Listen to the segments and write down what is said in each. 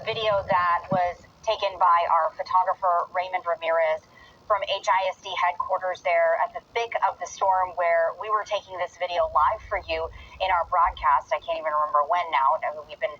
video that was taken by our photographer, Raymond Ramirez, from HISD headquarters there at the thick of the storm, where we were taking this video live for you in our broadcast. I can't even remember when now. We've been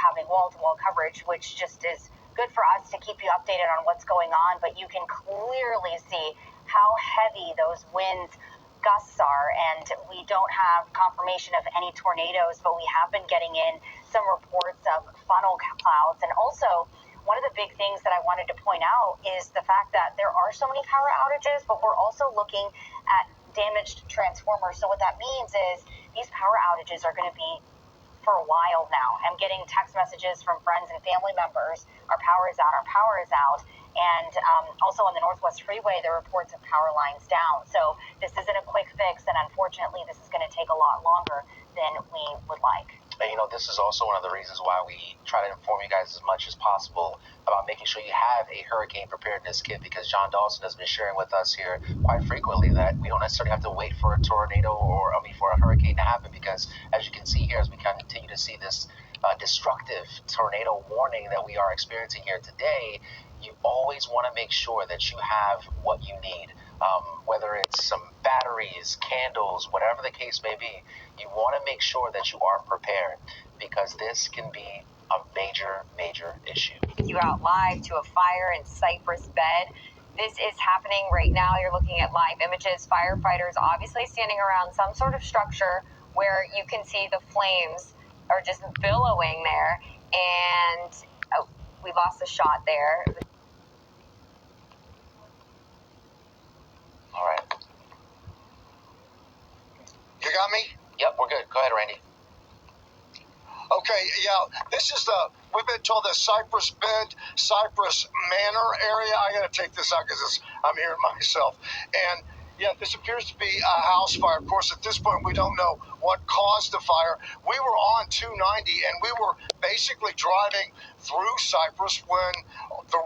having wall-to-wall coverage, which just is good for us to keep you updated on what's going on, but you can clearly see how heavy those winds gusts are, and we don't have confirmation of any tornadoes, but we have been getting in some reports of funnel clouds. And also, one of the big things that I wanted to point out is the fact that there are so many power outages, but we're also looking at damaged transformers. So what that means is these power outages are going to be for a while now. I'm getting text messages from friends and family members. Our power is out. Our power is out. And also on the Northwest Freeway, there are reports of power lines down. So this isn't a quick fix, and unfortunately, this is going to take a lot longer than we would like. And, this is also one of the reasons why we try to inform you guys as much as possible about making sure you have a hurricane preparedness kit, because John Dawson has been sharing with us here quite frequently that we don't necessarily have to wait for a tornado for a hurricane to happen, because as you can see here, as we continue to see this destructive tornado warning that we are experiencing here today, you always want to make sure that you have what you need. Whether it's some batteries, candles, whatever the case may be, you want to make sure that you are prepared, because this can be a major, major issue. You out live to a fire in Cypress Bend. This is happening right now. You're looking at live images. Firefighters obviously standing around some sort of structure where you can see the flames are just billowing there. And we lost a shot there. All right. You got me? Yep, we're good. Go ahead, Randy. Okay, yeah, this is we've been told the Cypress Bend, Cypress Manor area. I got to take this out because I'm hearing myself. And yeah, this appears to be a house fire. Of course, at this point, we don't know what caused the fire. We were on 290, and we were basically driving through Cypress when the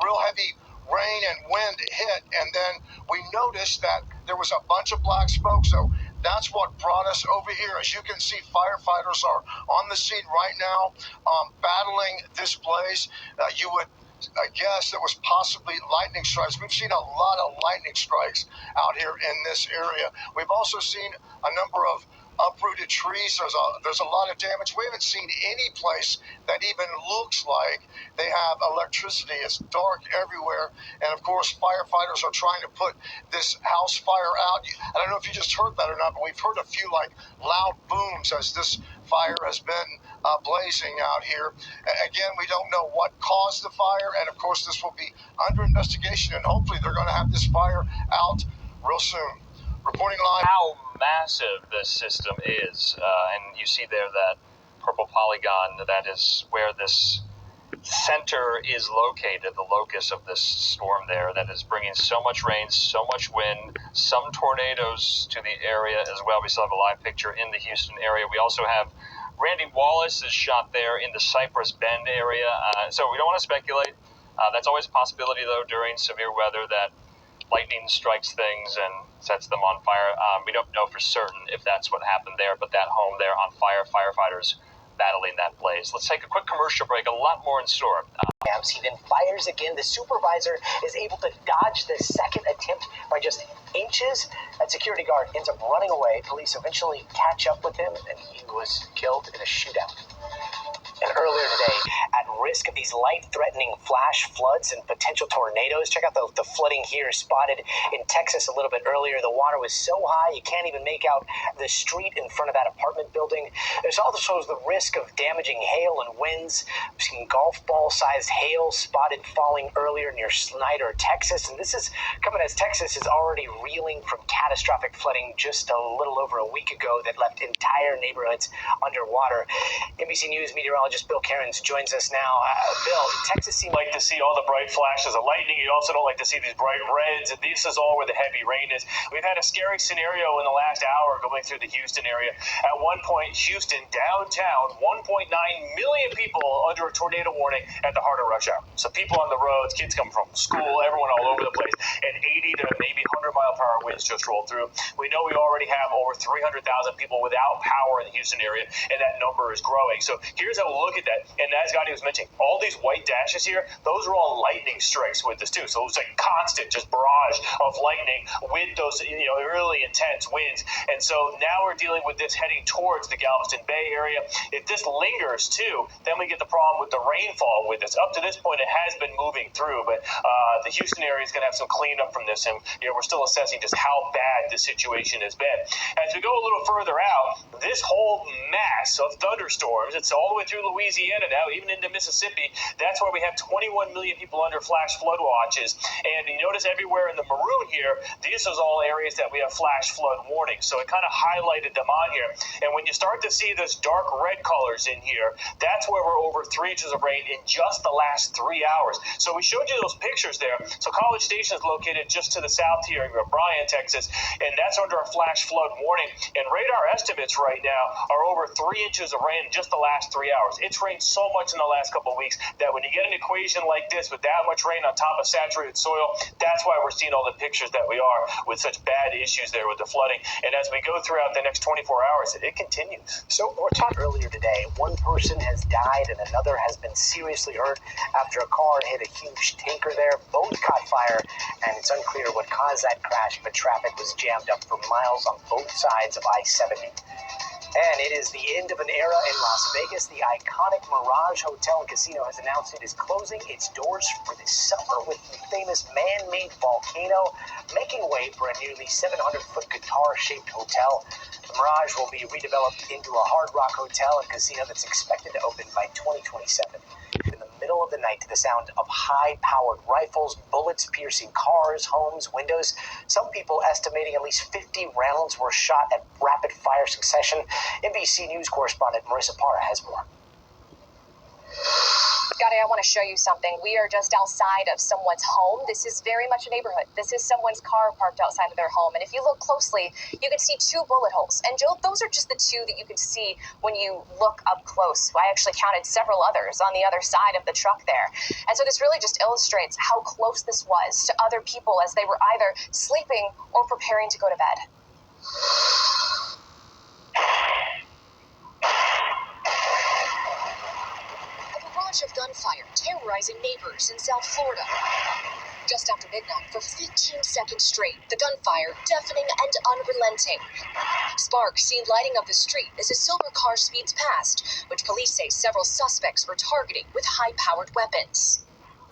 real heavy rain and wind hit, and then we noticed that there was a bunch of black smoke. So that's what brought us over here. As you can see, firefighters are on the scene right now, battling this blaze. You would guess there was possibly lightning strikes. We've seen a lot of lightning strikes out here in this area. We've also seen a number of uprooted trees. There's a lot of damage. We haven't seen any place that even looks like they have electricity. It's dark everywhere, and of course firefighters are trying to put this house fire out. I don't know if you just heard that or not, but we've heard a few loud booms as this fire has been blazing out here. Again, we don't know what caused the fire, and of course this will be under investigation, and hopefully they're going to have this fire out real soon. Reporting live. How massive this system is, and you see there that purple polygon, that is where this center is located, the locus of this storm there, that is bringing so much rain, so much wind, some tornadoes to the area as well. We still have a live picture in the Houston area. We also have Randy Wallace's shot there in the Cypress Bend area. So we don't want to speculate. That's always a possibility, though, during severe weather, that lightning strikes things and sets them on fire. We don't know for certain if that's what happened there, but that home there on fire, firefighters battling that blaze. Let's take a quick commercial break. A lot more in store. He then fires again. The supervisor is able to dodge the second attempt by just inches. That security guard ends up running away. Police eventually catch up with him, and he was killed in a shootout. And earlier today, at risk of these life-threatening flash floods and potential tornadoes, check out the flooding here spotted in Texas a little bit earlier. The water was so high you can't even make out the street in front of that apartment building. There's also the risk of damaging hail and winds. We've seen golf ball-sized hail spotted falling earlier near Snyder, Texas. And this is coming as Texas is already reeling from catastrophic flooding just a little over a week ago that left entire neighborhoods underwater. NBC News meteorologist Bill Cairns joins us now. Bill, Texas seems like to see all the bright flashes of lightning. You also don't like to see these bright reds. And this is all where the heavy rain is. We've had a scary scenario in the last hour going through the Houston area. At one point, Houston downtown, 1.9 million people under a tornado warning at the heart of rush hour. So people on the roads, kids coming from school, everyone all over the place, and 80 to maybe 100-mile-per-hour winds just rolled through. We know we already have over 300,000 people without power in the Houston area, and that number is growing. So here's how we'll look at that. And as Gotti was mentioning, All these white dashes here, those are all lightning strikes with this too. So it was like constant just barrage of lightning with those, really intense winds. And so now we're dealing with this heading towards the Galveston Bay area. If this lingers too, then we get the problem with the rainfall with this. Up to this point, it has been moving through, but the Houston area is going to have some cleanup from this. And we're still assessing just how bad the situation has been. As we go a little further out, this whole mass of thunderstorms, it's all the way through Louisiana now, even into Mississippi. That's why we have 21 million people under flash flood watches. And you notice everywhere in the maroon here, these are all areas that we have flash flood warnings. So it kind of highlighted them on here. And when you start to see this dark red colors in here, that's where we're over 3 inches of rain in just the last 3 hours. So we showed you those pictures there. So College Station is located just to the south here in Bryan, Texas, and that's under a flash flood warning. And radar estimates right now are over 3 inches of rain in just the last 3 hours. It's rained so much in the last couple of weeks that when you get an equation like this with that much rain on top of saturated soil, that's why we're seeing all the pictures that we are with such bad issues there with the flooding. And as we go throughout the next 24 hours, it continues. So we're talking earlier today, one person has died and another has been seriously hurt after a car hit a huge tanker there. Both caught fire, and it's unclear what caused that crash, but traffic was jammed up for miles on both sides of I-70. And it is the end of an era in Las Vegas. The iconic Mirage Hotel and Casino has announced it is closing its doors for this summer, with the famous man-made volcano making way for a nearly 700-foot guitar-shaped hotel. The Mirage will be redeveloped into a Hard Rock hotel and casino that's expected to open by 2027. In the middle of the night, to the sound of high-powered rifles, bullets piercing cars, homes, windows. Some people estimating at least 50 rounds were shot at rapid-fire succession. NBC News correspondent Marissa Parra has more. Scotty, I want to show you something. We are just outside of someone's home. This is very much a neighborhood. This is someone's car parked outside of their home. And if you look closely, you can see 2 bullet holes. And Joe, those are just the 2 that you can see when you look up close. I actually counted several others on the other side of the truck there. And so this really just illustrates how close this was to other people as they were either sleeping or preparing to go to bed. Of gunfire terrorizing neighbors in South Florida. Just after midnight, for 15 seconds straight, the gunfire deafening and unrelenting. Sparks seen lighting up the street as a silver car speeds past, which police say several suspects were targeting with high-powered weapons.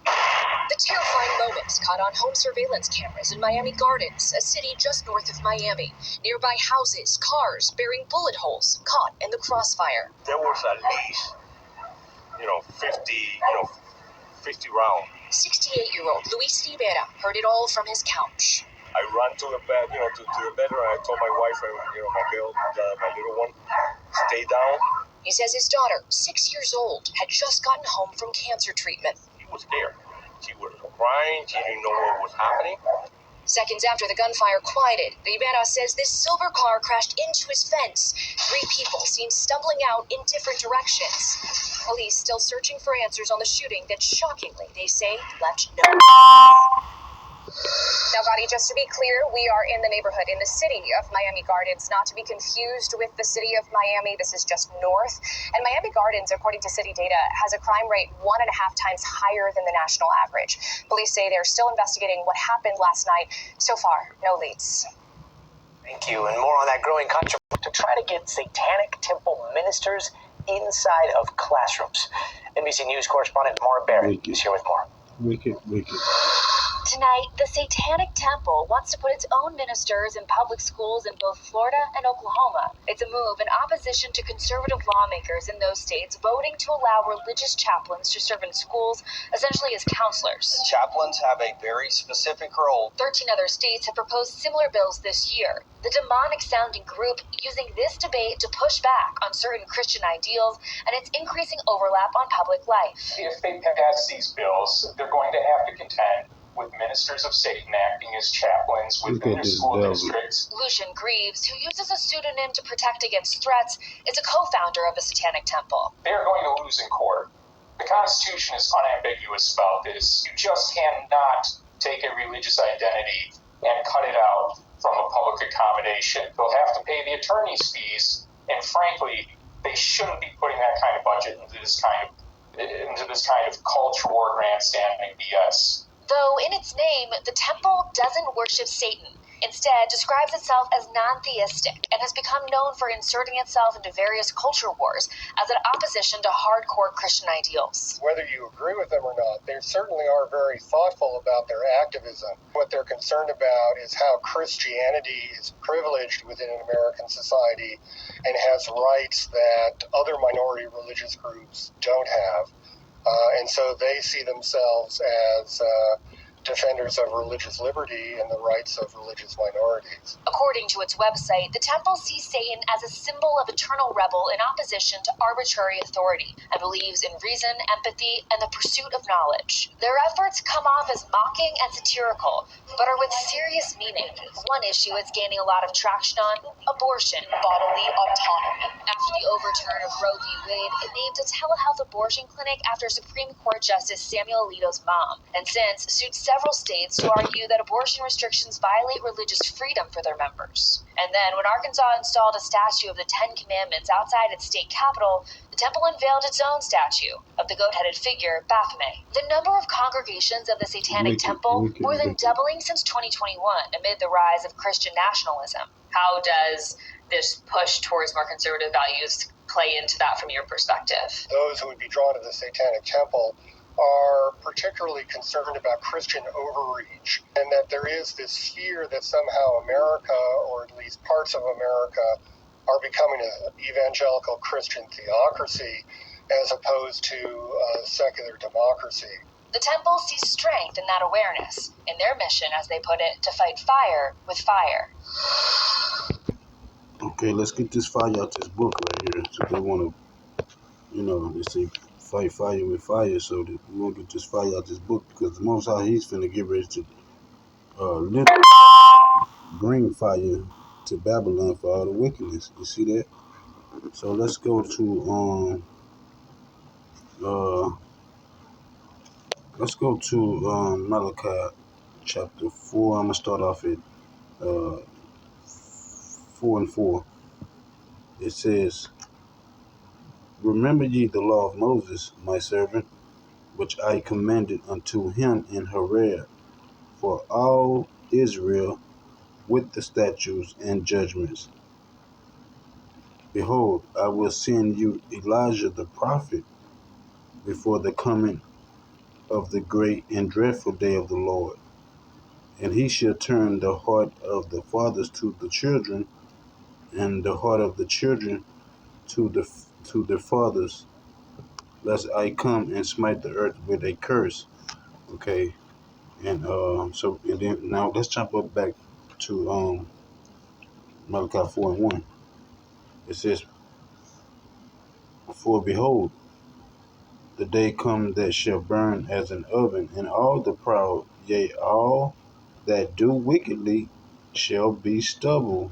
The terrifying moments caught on home surveillance cameras in Miami Gardens, a city just north of Miami. Nearby houses, cars bearing bullet holes caught in the crossfire. There was at least 50 rounds. 68-year-old Luis Rivera heard it all from his couch. I ran to the bed, to the bedroom. I told my wife and my girl, my little one, stay down. He says his daughter, 6 years old, had just gotten home from cancer treatment. She was scared. She was crying. She didn't know what was happening. Seconds after the gunfire quieted, Rivera says this silver car crashed into his fence. 3 people seen stumbling out in different directions. Police still searching for answers on the shooting that shockingly, they say, left no. Now, Gotti, just to be clear, we are in the neighborhood, in the city of Miami Gardens, not to be confused with the city of Miami. This is just north. And Miami Gardens, according to city data, has a crime rate 1.5 times higher than the national average. Police say they're still investigating what happened last night. So far, no leads. Thank you. And more on that growing controversy to try to get Satanic Temple ministers inside of classrooms. NBC News correspondent Maura Barrett is here with more. Wicked. Tonight, the Satanic Temple wants to put its own ministers in public schools in both Florida and Oklahoma. It's a move in opposition to conservative lawmakers in those states voting to allow religious chaplains to serve in schools, essentially as counselors. Chaplains have a very specific role. 13 other states have proposed similar bills this year. The demonic-sounding group using this debate to push back on certain Christian ideals and its increasing overlap on public life. If they pass these bills, they're going to have to contend with ministers of Satan acting as chaplains within their school districts. Lucian Greaves, who uses a pseudonym to protect against threats, is a co-founder of the Satanic Temple. They're going to lose in court. The Constitution is unambiguous about this. You just cannot take a religious identity and cut it out from a public accommodation. They'll have to pay the attorney's fees, and frankly, they shouldn't be putting that kind of budget into this kind of into this kind of culture war grandstanding BS. Though in its name, the temple doesn't worship Satan. Instead, describes itself as non-theistic and has become known for inserting itself into various culture wars as an opposition to hardcore Christian ideals. Whether you agree with them or not, they certainly are very thoughtful about their activism. What they're concerned about is how Christianity is privileged within an American society and has rights that other minority religious groups don't have. And so they see themselves as defenders of religious liberty and the rights of religious minorities. According to its website, the temple sees Satan as a symbol of eternal rebel in opposition to arbitrary authority and believes in reason, empathy, and the pursuit of knowledge. Their efforts come off as mocking and satirical, but are with serious meaning. One issue it's gaining a lot of traction on: abortion, bodily autonomy. After the overturn of Roe v. Wade, it named a telehealth abortion clinic after Supreme Court Justice Samuel Alito's mom, and since sued several states to argue that abortion restrictions violate religious freedom for their members. And then, when Arkansas installed a statue of the Ten Commandments outside its state capitol, the temple unveiled its own statue of the goat-headed figure, Baphomet. The number of congregations of the Satanic Temple more than doubling since 2021 amid the rise of Christian nationalism. How does this push towards more conservative values play into that from your perspective? Those who would be drawn to the Satanic Temple are particularly concerned about Christian overreach, and that there is this fear that somehow America, or at least parts of America, are becoming an evangelical Christian theocracy as opposed to a secular democracy. The temple sees strength in that awareness, in their mission, as they put it, to fight fire with fire. Okay, let's get this fire out this book right here. So they want to, they say fight fire with fire, so that we won't get this fire out this book, because the Most High, he's finna get ready to literally bring fire to Babylon for all the wickedness. You see that? So let's go to Malachi chapter 4. I'm gonna start off at 4 and 4. It says, "Remember ye the law of Moses, my servant, which I commanded unto him in Horeb, for all Israel, with the statutes and judgments. Behold, I will send you Elijah the prophet before the coming of the great and dreadful day of the Lord. And he shall turn the heart of the fathers to the children, and the heart of the children to the fathers, lest I come and smite the earth with a curse." Okay, and and then now let's jump up back to Malachi 4 and 1. It says, "For behold, the day come that shall burn as an oven, and all the proud, yea, all that do wickedly, shall be stubble.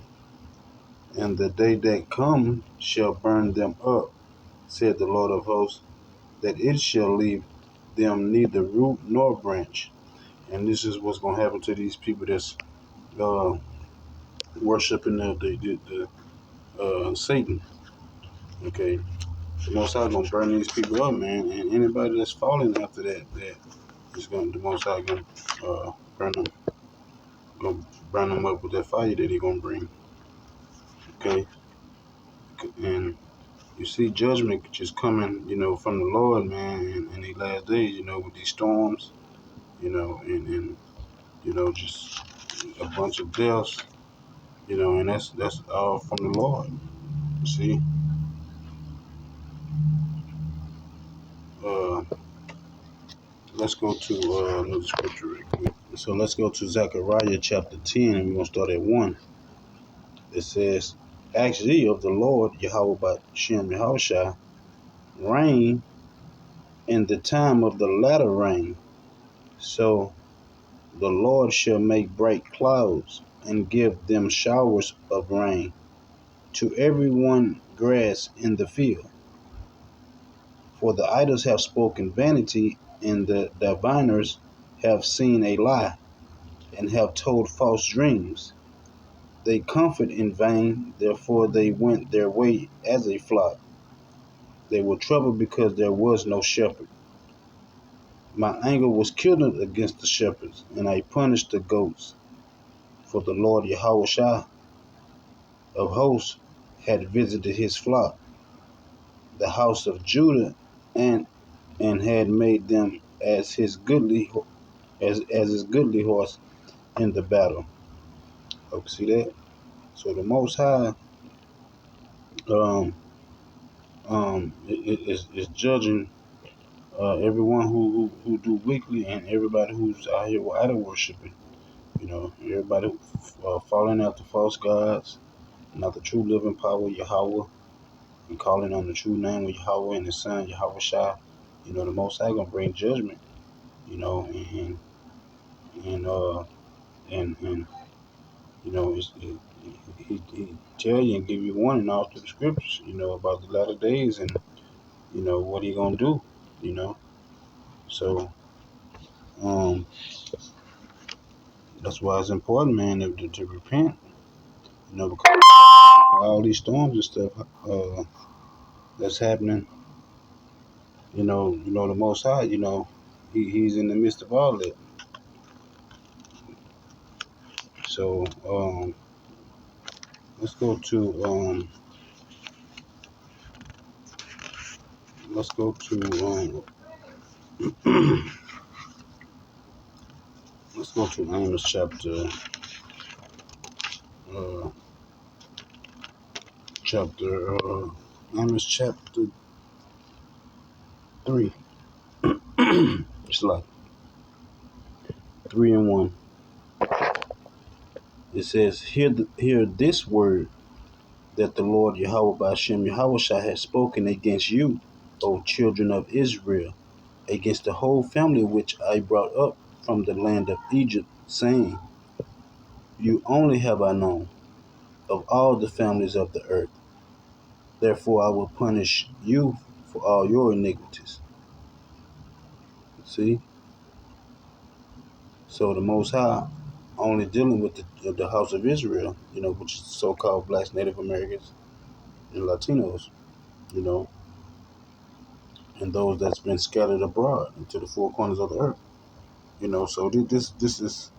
And the day that come shall burn them up, said the Lord of hosts, that it shall leave them neither root nor branch." And this is what's going to happen to these people that's worshiping the Satan. Okay, the Most High gonna burn these people up, man, and anybody that's falling after that is the Most High gonna burn them up with that fire that He gonna bring. Okay, and you see judgment just coming, from the Lord, man, in these last days, with these storms, and just a bunch of deaths, and that's all from the Lord. You see. Let's go to another scripture real quick. So let's go to Zechariah chapter 10, and we're going to start at 1. It says, "Ask ye of the Lord Yahweh Ba'Shem Yahushua rain in the time of the latter rain. So the Lord shall make bright clouds and give them showers of rain to every one grass in the field. For the idols have spoken vanity, and the diviners have seen a lie, and have told false dreams. They comfort in vain, therefore they went their way as a flock. They were troubled because there was no shepherd. My anger was kindled against the shepherds, and I punished the goats. For the Lord Yahushua of hosts had visited his flock, the house of Judah, and had made them as his goodly horse in the battle. Okay, see that? So the Most High is judging everyone who do wickedly, and everybody who's out here idol worshiping. You know, everybody following after false gods, not the true living power of Yahweh, and calling on the true name of Yahweh and His Son Yahweh Shai. You know, the Most High gonna bring judgment. You know, and you know, he tell you and give you warning all through the scriptures. You know, about the latter days, and you know what He gonna do. You know, so that's why it's important, man, to repent. You know, because all these storms and stuff that's happening. You know, the Most High. You know, He's in the midst of all that. So let's go to let's go to Amos chapter Amos chapter 3. It's like 3 and 1. It says, hear this word that the Lord Yahweh Ba'ashem Yahushua has spoken against you, O children of Israel, against the whole family which I brought up from the land of Egypt, saying, you only have I known of all the families of the earth. Therefore I will punish you for all your iniquities. See? So the Most High only dealing with the house of Israel, you know, which is so-called blacks, Native Americans, and Latinos, you know, and those that's been scattered abroad into the four corners of the earth. You know, so this is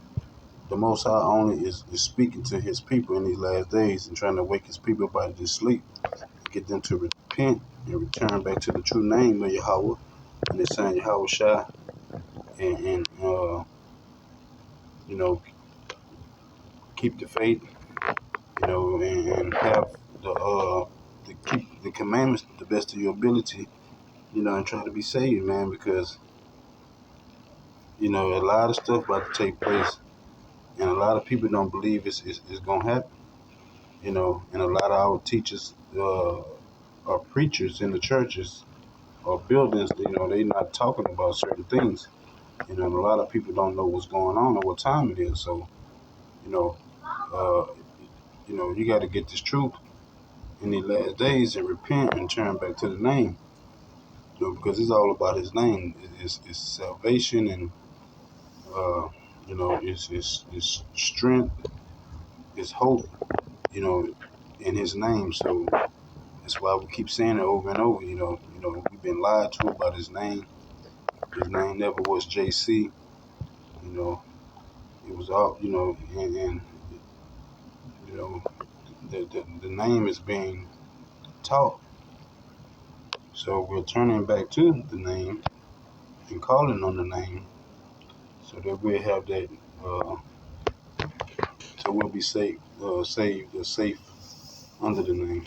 the Most High only is speaking to His people in these last days and trying to wake His people up out of this sleep, get them to repent and return back to the true name of Yahweh and His Son Yahweh Shai, and you know, keep the faith, you know, and have to keep the commandments to the best of your ability, you know, and try to be saved, man, because you know a lot of stuff about to take place, and a lot of people don't believe it's gonna happen, you know, and a lot of our teachers or preachers in the churches or buildings, you know, they not talking about certain things, you know, and a lot of people don't know what's going on or what time it is, so you know, you got to get this truth in these last days and repent and turn back to the name, you know, because it's all about His name. It's salvation, and you know, it's strength, it's hope, you know, in His name. So that's why we keep saying it over and over. You know, we've been lied to about His name. His name never was JC. You know, it was all, you know, and you know, the name is being taught. So we're turning back to the name and calling on the name, so that we'll have that. So we'll be safe, saved, or safe under the name.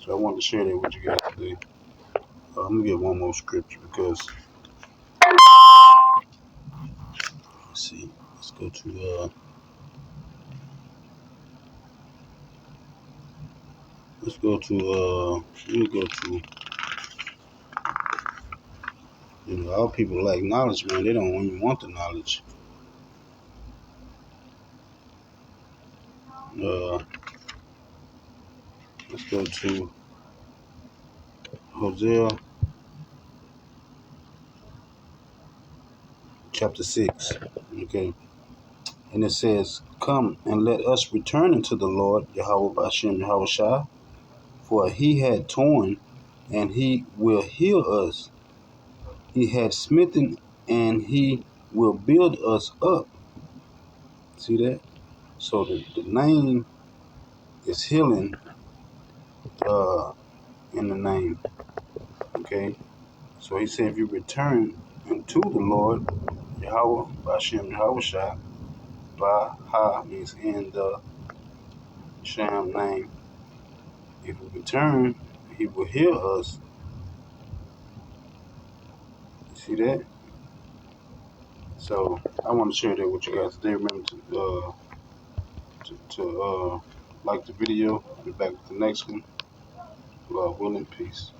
So I wanted to share that with you guys today. I'm gonna get one more scripture because let's see. Let's go to let me go to, you know, all people like knowledge, man. They don't even want the knowledge. Let's go to Hosea chapter 6. Okay. And it says, come and let us return unto the Lord Yahweh Ba'ashem Yahweh Shai, for He had torn and he will heal us. He had smitten, and he will build us up. See that? So the name is healing in the name. Okay? So he said if you return unto the Lord, Yahweh, Bashem Yahweh Shai, Ba-Ha means in the Shem name. If we return, he will heal us. You see that? So I want to share that with you guys today. Remember to like the video. I'll be back with the next one. Love, will, and peace.